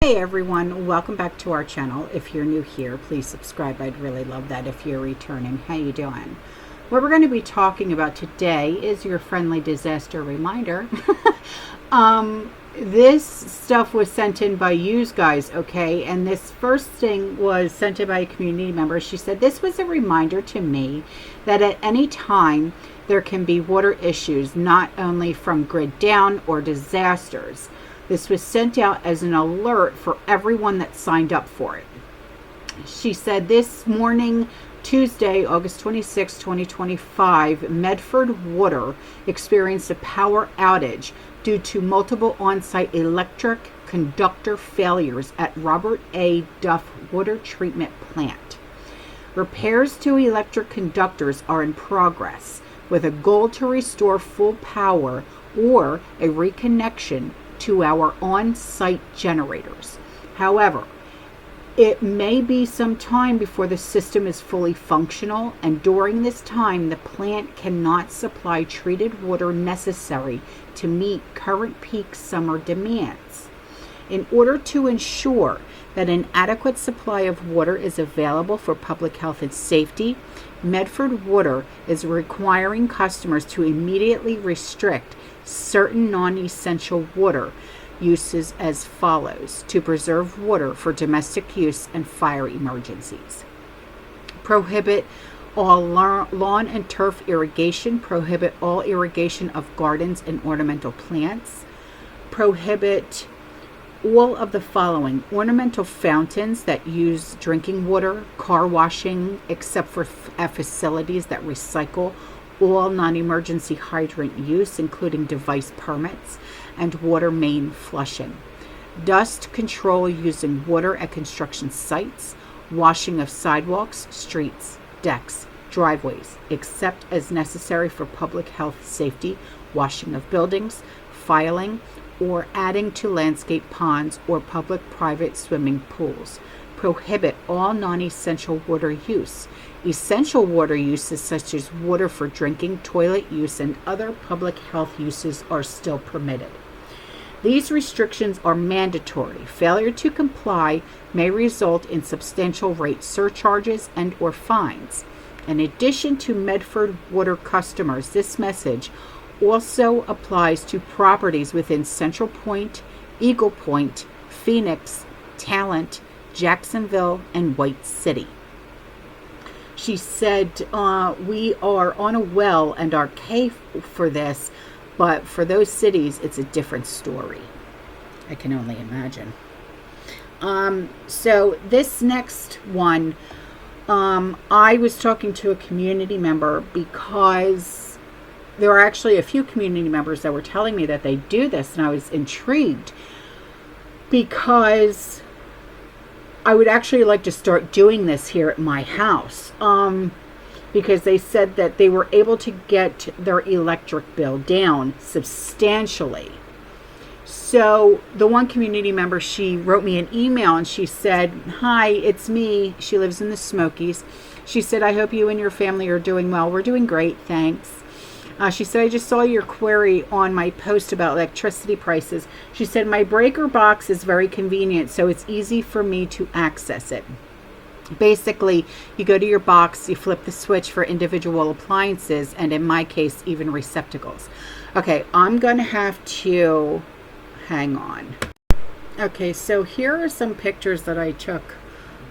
Hey everyone, welcome back to our channel. If you're new here, please subscribe. I'd really love that if you're returning. How you doing? What we're going to be talking about today is your friendly disaster reminder. This stuff was sent in by you guys, okay? And this first thing was sent in by a community member. She said, this was a reminder to me that at any time there can be water issues, not only from grid down or disasters. This was sent out as an alert for everyone that signed up for it. She said this morning, Tuesday, August 26, 2025, Medford Water experienced a power outage due to multiple on-site electric conductor failures at Robert A. Duff Water Treatment Plant. Repairs to electric conductors are in progress with a goal to restore full power or a reconnection to our on-site generators. However, it may be some time before the system is fully functional, and during this time the plant cannot supply treated water necessary to meet current peak summer demands. In order to ensure that an adequate supply of water is available for public health and safety, Medford Water is requiring customers to immediately restrict certain non-essential water uses as follows to preserve water for domestic use and fire emergencies. Prohibit all lawn and turf irrigation. Prohibit all irrigation of gardens and ornamental plants. Prohibit all of the following: ornamental fountains that use drinking water, car washing, except for facilities that recycle, all non-emergency hydrant use, including device permits, and water main flushing. Dust control using water at construction sites, washing of sidewalks, streets, decks, driveways, except as necessary for public health safety, washing of buildings, filing, or adding to landscape ponds or public-private swimming pools. Prohibit all non-essential water use. Essential water uses such as water for drinking, toilet use, and other public health uses are still permitted. These restrictions are mandatory. Failure to comply may result in substantial rate surcharges and or fines. In addition to Medford Water customers, this message also applies to properties within Central Point, Eagle Point, Phoenix, Talent, Jacksonville, and White City. She said, we are on a well and are K for this, but for those cities, it's a different story. I can only imagine. So this next one, I was talking to a community member because there are actually a few community members that were telling me that they do this, and I was intrigued because I would actually like to start doing this here at my house, because they said that they were able to get their electric bill down substantially. So the one community member, she wrote me an email and she said, hi, it's me. She lives in the Smokies. She said, I hope you and your family are doing well. We're doing great, thanks. She said, I just saw your query on my post about electricity prices. She said, my breaker box is very convenient, so it's easy for me to access it. Basically, you go to your box, you flip the switch for individual appliances, and in my case, even receptacles. Okay, I'm going to have to hang on. Okay, so here are some pictures that I took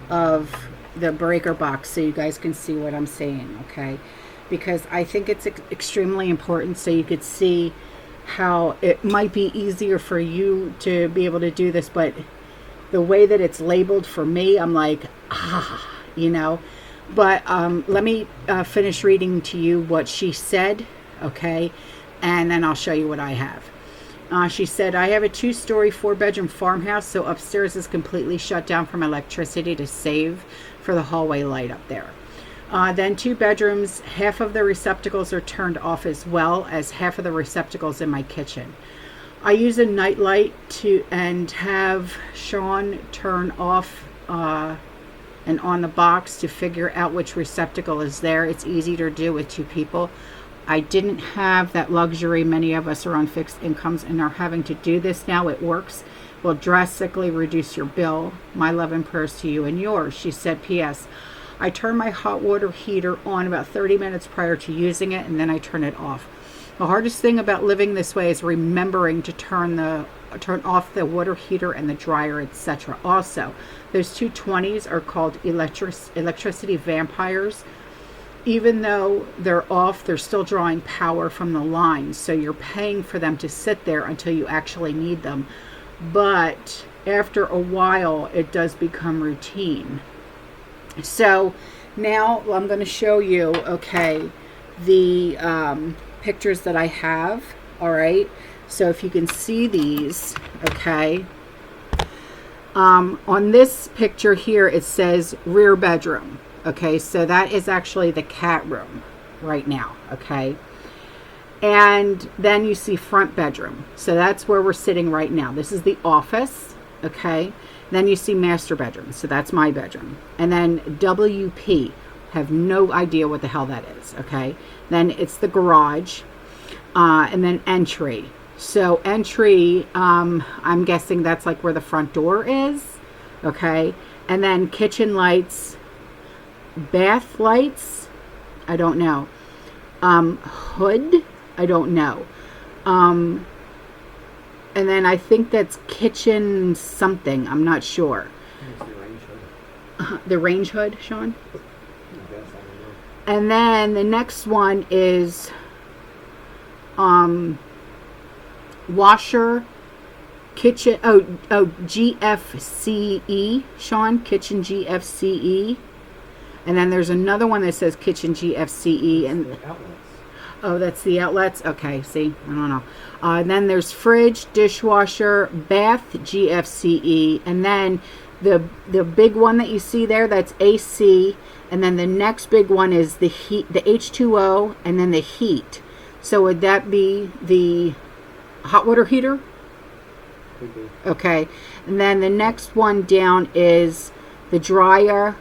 of the breaker box so you guys can see what I'm saying, okay? Because I think it's extremely important so you could see how it might be easier for you to be able to do this, but the way that it's labeled for me, I'm like, you know. But let me finish reading to you what she said, okay? And then I'll show you what I have. She said, I have a 2-story, 4-bedroom farmhouse, so upstairs is completely shut down from electricity to save for the hallway light up there. Then 2 bedrooms, half of the receptacles are turned off as well as half of the receptacles in my kitchen. I use a night light and have Sean turn off and on the box to figure out which receptacle is there. It's easy to do with 2 people. I didn't have that luxury. Many of us are on fixed incomes and are having to do this now. It works will drastically reduce your bill. My love and prayers to you and yours. She said, P.S. I turn my hot water heater on about 30 minutes prior to using it, and then I turn it off. The hardest thing about living this way is remembering to turn off the water heater and the dryer, etc. Also, those 220s are called electricity vampires. Even though they're off, they're still drawing power from the lines, so you're paying for them to sit there until you actually need them. But after a while, it does become routine. So now I'm going to show you, okay, the pictures that I have. All right, so if you can see these, okay, on this picture here it says rear bedroom. Okay, so that is actually the cat room right now. Okay, and then you see front bedroom, so that's where we're sitting right now. This is the office. Okay, then you see master bedroom, so that's my bedroom. And then WP, have no idea what the hell that is. Okay, then it's the garage, and then entry. So entry, I'm guessing that's like where the front door is. Okay, and then kitchen lights, bath lights, I don't know, hood, I don't know, and then I think that's kitchen something, I'm not sure. The range hood, Sean? And then the next one is washer, kitchen, GFCE, Sean, kitchen GFCE. And then there's another one that says kitchen GFCE. And oh, that's the outlets. Okay, see, I don't know. And then there's fridge, dishwasher, bath, GFCE. And then the big one that you see there, that's AC. And then the next big one is the heat, the H2O, and then the heat. So would that be the hot water heater? Okay. And then the next one down is the dryer,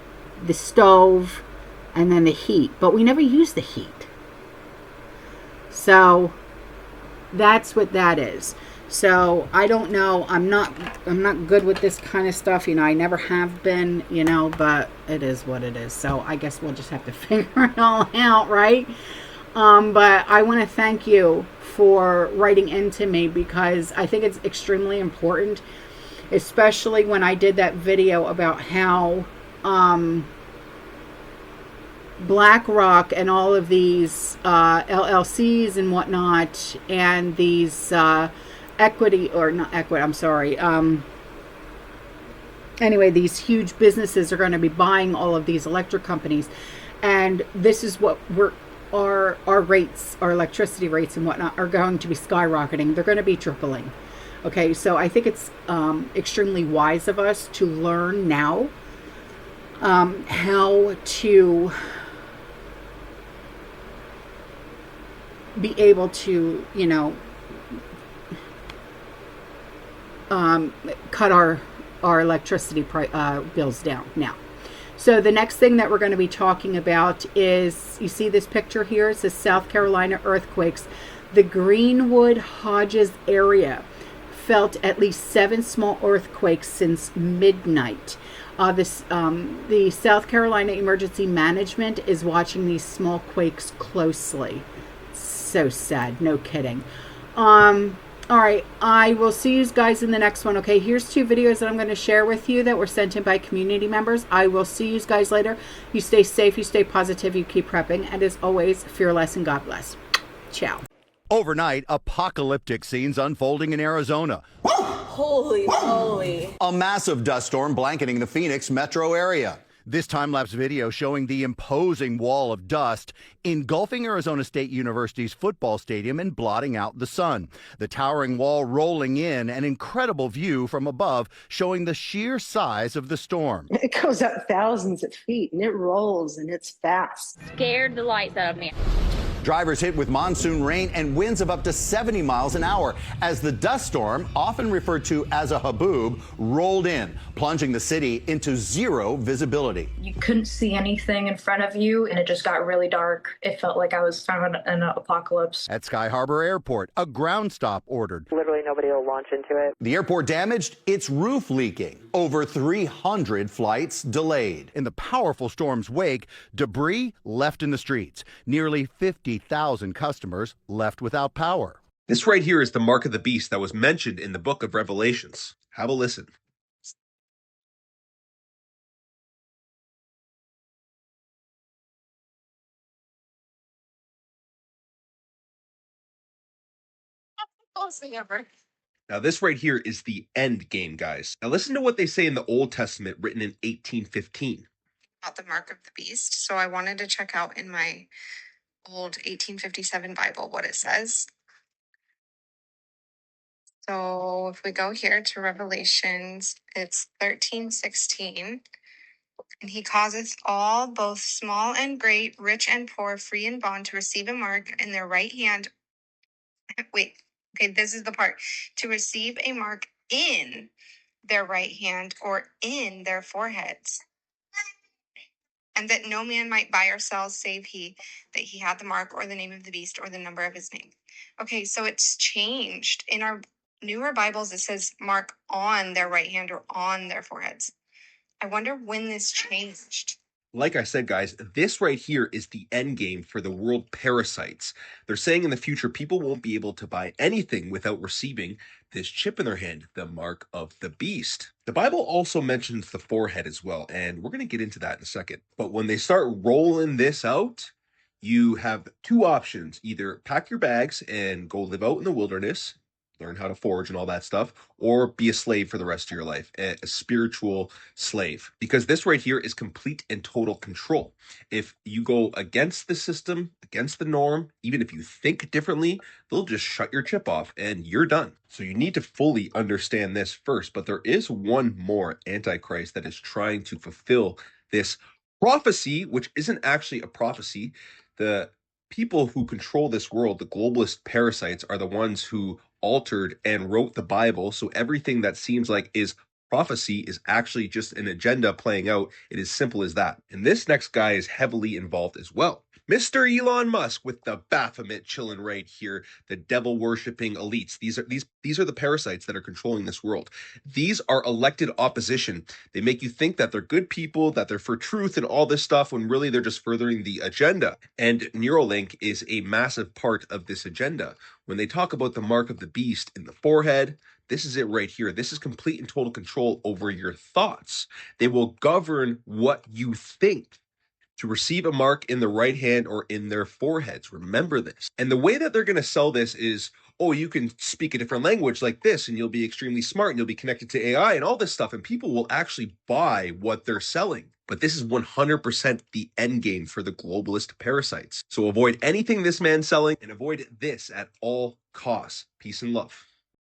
the stove, and then the heat. But we never use the heat. So that's what that is. So I don't know. I'm not good with this kind of stuff. You know, I never have been, you know, but it is what it is. So I guess we'll just have to figure it all out, right? But I want to thank you for writing into me, because I think it's extremely important, especially when I did that video about how BlackRock and all of these LLCs and whatnot, and these anyway, these huge businesses are going to be buying all of these electric companies, and this is what our rates, our electricity rates and whatnot, are going to be skyrocketing. They're going to be tripling. Okay, so I think it's extremely wise of us to learn now how to be able to, you know, cut our electricity bills down now. So the next thing that we're going to be talking about is, you see this picture here, it says South Carolina earthquakes. The Greenwood Hodges area felt at least 7 small earthquakes since midnight. The South Carolina Emergency Management is watching these small quakes closely. So sad, no kidding. All right, I will see you guys in the next one. Okay, here's 2 videos that I'm going to share with you that were sent in by community members. I will see you guys later. You stay safe, you stay positive, you keep prepping, and as always, fear less and God bless. Ciao. Overnight, apocalyptic scenes unfolding in Arizona. Holy moly. A massive dust storm blanketing the Phoenix metro area. This time-lapse video showing the imposing wall of dust engulfing Arizona State University's football stadium and blotting out the sun. The towering wall rolling in, an incredible view from above showing the sheer size of the storm. It goes up thousands of feet and it rolls and it's fast. Scared the lights out of me. Drivers hit with monsoon rain and winds of up to 70 miles an hour as the dust storm, often referred to as a haboob, rolled in, plunging the city into zero visibility. You couldn't see anything in front of you, and it just got really dark. It felt like I was kind of in an apocalypse. At Sky Harbor Airport, a ground stop ordered. Literally nobody will launch into it. The airport damaged, its roof leaking. Over 300 flights delayed. In the powerful storm's wake, debris left in the streets. Nearly 50,000 customers left without power. This right here is the mark of the beast that was mentioned in the book of Revelations. Have a listen. Now, this right here is the end game, guys. Now, listen to what they say in the Old Testament, written in 1815. About the mark of the beast. So I wanted to check out in my old 1857 Bible what it says. So if we go here to Revelations, it's 13:16. And he causeth all, both small and great, rich and poor, free and bond, to receive a mark in their right hand. Wait, okay, this is the part. To receive a mark in their right hand or in their foreheads. And that no man might buy or sell save he, that he had the mark or the name of the beast or the number of his name. Okay, so it's changed. In our newer Bibles, it says mark on their right hand or on their foreheads. I wonder when this changed. Like I said, guys, this right here is the end game for the world parasites. They're saying in the future, people won't be able to buy anything without receiving this chip in their hand, the mark of the beast. The Bible also mentions the forehead as well, and we're going to get into that in a second. But when they start rolling this out, you have two options. Either pack your bags and go live out in the wilderness, learn how to forge and all that stuff, or be a slave for the rest of your life, a spiritual slave. Because this right here is complete and total control. If you go against the system, against the norm, even if you think differently, they'll just shut your chip off and you're done. So you need to fully understand this first. But there is one more Antichrist that is trying to fulfill this prophecy, which isn't actually a prophecy. The people who control this world, the globalist parasites, are the ones who altered and wrote the Bible. So everything that seems like is prophecy is actually just an agenda playing out. It is simple as that. And this next guy is heavily involved as well. Mr. Elon Musk with the Baphomet chilling right here, the devil worshipping elites. These are the parasites that are controlling this world. These are elected opposition. They make you think that they're good people, that they're for truth and all this stuff, when really they're just furthering the agenda. And Neuralink is a massive part of this agenda. When they talk about the mark of the beast in the forehead, this is it right here. This is complete and total control over your thoughts. They will govern what you think. To receive a mark in the right hand or in their foreheads. Remember this. And the way that they're going to sell this is, oh, you can speak a different language like this and you'll be extremely smart and you'll be connected to AI and all this stuff. And people will actually buy what they're selling. But this is 100% the end game for the globalist parasites. So avoid anything this man's selling and avoid this at all costs. Peace and love.